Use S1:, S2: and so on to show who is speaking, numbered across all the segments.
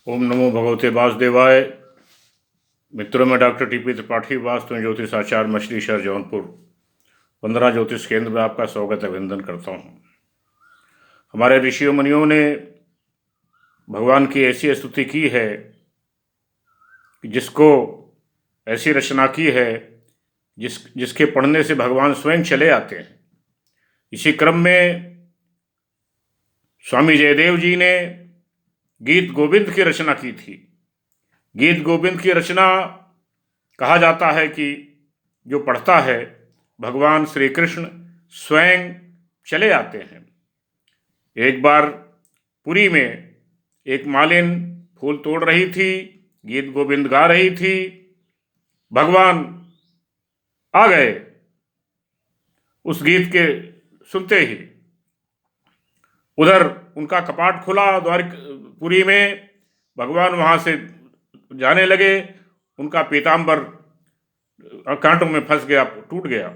S1: ओम नमो भगवते वासुदेवाय। मित्रों में डॉक्टर टीपी त्रिपाठी, वास्तु ज्योतिष आचार्य, मछली शहर जौनपुर, 15 ज्योतिष केंद्र में आपका स्वागत अभिनंदन करता हूँ। हमारे ऋषियों मुनियों ने भगवान की ऐसी स्तुति की है कि जिसको ऐसी रचना की है जिसके पढ़ने से भगवान स्वयं चले आते हैं। इसी क्रम में स्वामी जयदेव जी ने गीत गोविंद की रचना की थी। गीत गोविंद की रचना कहा जाता है कि जो पढ़ता है भगवान श्री कृष्ण स्वयं चले आते हैं। एक बार पुरी में एक मालिन फूल तोड़ रही थी, गीत गोविंद गा रही थी, भगवान आ गए। उस गीत के सुनते ही उधर उनका कपाट खुला द्वारपुरी में, भगवान वहाँ से जाने लगे। उनका पीताम्बर कांटों में फंस गया, टूट गया।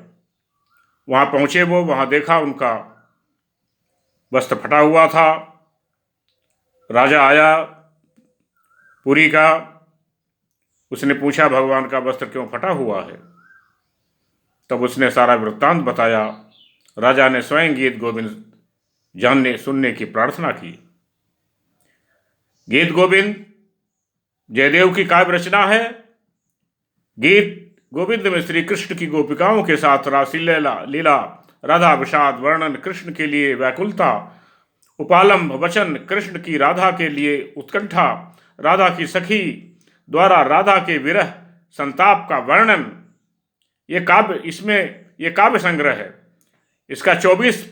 S1: वहाँ पहुँचे वो, वहाँ देखा उनका वस्त्र फटा हुआ था। राजा आया पुरी का, उसने पूछा भगवान का वस्त्र क्यों फटा हुआ है। तब उसने सारा वृत्तांत बताया। राजा ने स्वयं गीत गोविंद जानने सुनने की प्रार्थना की। गीत गोविंद जयदेव की काव्य रचना है। गीत गोविंद में श्री कृष्ण की गोपिकाओं के साथ रासलीला लीला, राधा विषाद वर्णन, कृष्ण के लिए व्याकुलता, उपालंब वचन, कृष्ण की राधा के लिए उत्कंठा, राधा की सखी द्वारा राधा के विरह संताप का वर्णन, ये काव्य संग्रह है। इसका 24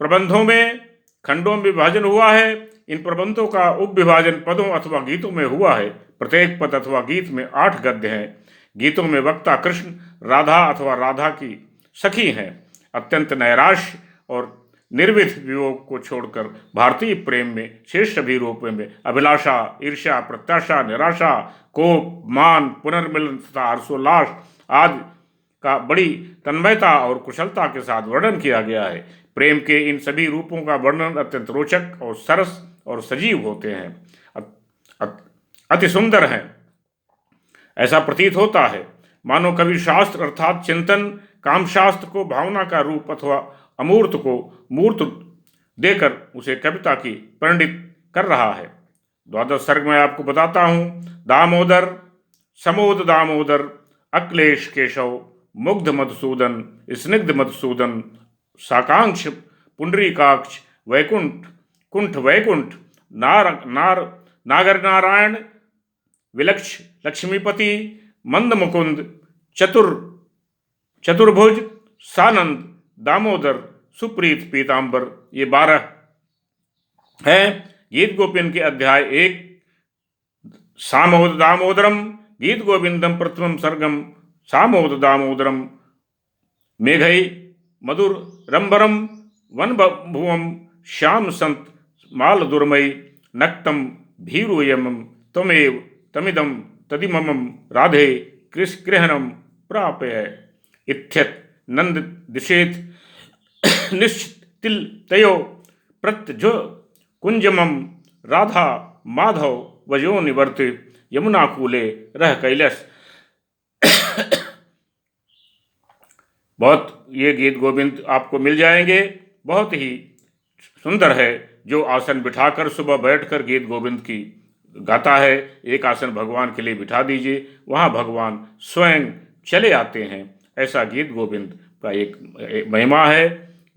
S1: प्रबंधों में खंडों में विभाजन हुआ है। इन प्रबंधों का उपविभाजन पदों अथवा गीतों में हुआ है। प्रत्येक पद अथवा गीत में 8 गद्य हैं। गीतों में वक्ता कृष्ण, राधा अथवा राधा की सखी हैं। अत्यंत नैराश्य और निर्विध वियोग को छोड़कर भारतीय प्रेम में शेष सभी रूपों में अभिलाषा, ईर्ष्या, प्रत्याशा, निराशा, कोप, मान, पुनर्मिलन तथा हर्षोल्लास आदि का बड़ी तन्मयता और कुशलता के साथ वर्णन किया गया है। प्रेम के इन सभी रूपों का वर्णन अत्यंत रोचक और सरस और सजीव होते हैं, अति सुंदर हैं। ऐसा प्रतीत होता है मानो कवि शास्त्र अर्थात चिंतन, कामशास्त्र को भावना का रूप अथवा अमूर्त को मूर्त देकर उसे कविता की परिणित कर रहा है। 12 सर्ग में आपको बताता हूं। दामोदर, समोद दामोदर, अक्लेश केशव, मुग्ध मधुसूदन, स्निग्ध मधुसूदन, साकांक्ष पुंडरीकाक्ष, वैकुंठ कुंठ वैकुंठ, नागर नारायण, विलक्ष लक्ष्मीपति, मंद मुकुंद, चतुर्भुज, सानंद, दामोदर, सुप्रीत पीताम्बर, ये 12 हैं। गीत गोविंद के अध्याय 1 सामोद दामोदरम, गीत गोविंदम प्रथमम सर्गम सामोद दामोदरम, मेघई मधुर रंबरम, वन भुवम श्याम संत माल दुर्मयी, नक्तम भीरुयम त्वमेव तमिदम तदिमम राधे कृष्णम प्रापय इत्यत नंद दिशेत निश्चितिल तयो प्रत्यजो कुंजमम राधा माधव वजो निवर्त यमुना कूले रह कैलस। बहुत ये गीत गोविंद आपको मिल जाएंगे, बहुत ही सुंदर है। जो आसन बिठाकर सुबह बैठकर गीत गोविंद की गाता है, एक आसन भगवान के लिए बिठा दीजिए, वहाँ भगवान स्वयं चले आते हैं। ऐसा गीत गोविंद का एक महिमा है।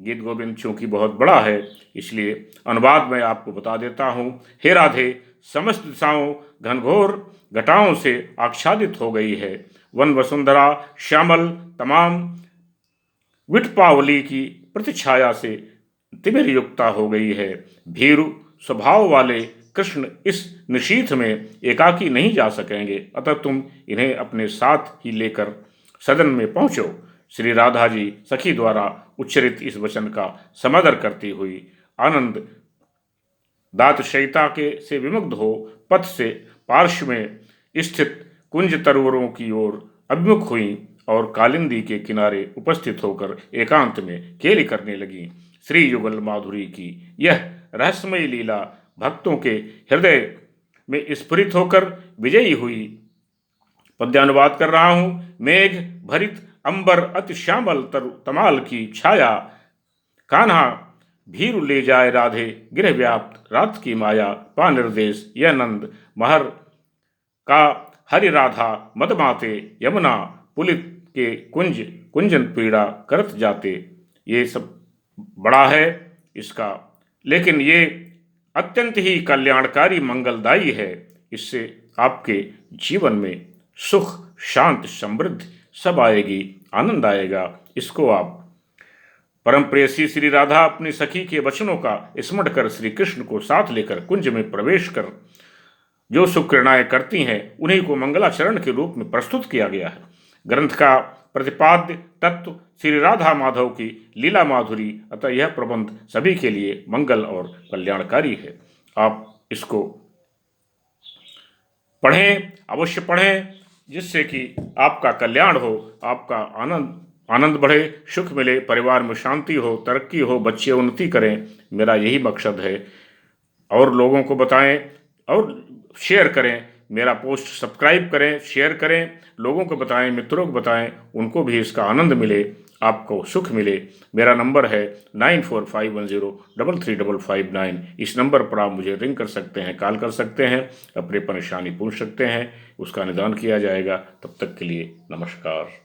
S1: गीत गोविंद चूँकि बहुत बड़ा है, इसलिए अनुवाद मैं आपको बता देता हूँ। हे राधे, समस्त दिशाओं घनघोर घटाओं से आच्छादित हो गई है। वन वसुंधरा श्यामल तमाम विटपावली की प्रतिछाया से तिमिर युक्ता हो गई है। भीरु स्वभाव वाले कृष्ण इस निशीथ में एकाकी नहीं जा सकेंगे, अतः तुम इन्हें अपने साथ ही लेकर सदन में पहुंचो। श्री राधा जी सखी द्वारा उच्चरित इस वचन का समादर करती हुई आनंद दात शयिता के से विमुग्ध हो पथ से पार्श्व में स्थित कुंज तरुवरों की ओर अभिमुख हुई और कालिंदी के किनारे उपस्थित होकर एकांत में केली करने लगी। श्री युगल माधुरी की यह रहस्यमयी लीला भक्तों के हृदय में स्फुरित होकर विजयी हुई। पद्यानुवाद कर रहा हूं। मेघ भरित अंबर अति श्यामल तमाल की छाया, कान्हा भीरु ले जाए राधे गृह व्याप्त रात की माया, पा निर्देश यह नंद महर का हरि राधा मदमाते, यमुना पुलित के कुंज कुंजन पीड़ा करत जाते। ये सब बड़ा है इसका, लेकिन ये अत्यंत ही कल्याणकारी मंगलदायी है। इससे आपके जीवन में सुख शांति समृद्धि सब आएगी, आनंद आएगा। इसको आप परम प्रेयसी श्री राधा अपनी सखी के वचनों का स्मरण कर श्री कृष्ण को साथ लेकर कुंज में प्रवेश कर जो सुक्रियाएं करती हैं उन्हीं को मंगलाचरण के रूप में प्रस्तुत किया गया है। ग्रंथ का प्रतिपाद्य तत्व श्री राधा माधव की लीला माधुरी, अतः यह प्रबंध सभी के लिए मंगल और कल्याणकारी है। आप इसको पढ़ें, अवश्य पढ़ें, जिससे कि आपका कल्याण हो, आपका आनंद बढ़े, सुख मिले, परिवार में शांति हो, तरक्की हो, बच्चे उन्नति करें। मेरा यही मकसद है। और लोगों को बताएं और शेयर करें। मेरा पोस्ट सब्सक्राइब करें, शेयर करें, लोगों को बताएं, मित्रों को बताएं, उनको भी इसका आनंद मिले, आपको सुख मिले। मेरा नंबर है 9451033559। इस नंबर पर आप मुझे रिंग कर सकते हैं, कॉल कर सकते हैं, अपनी परेशानी पूछ सकते हैं, उसका निदान किया जाएगा। तब तक के लिए नमस्कार।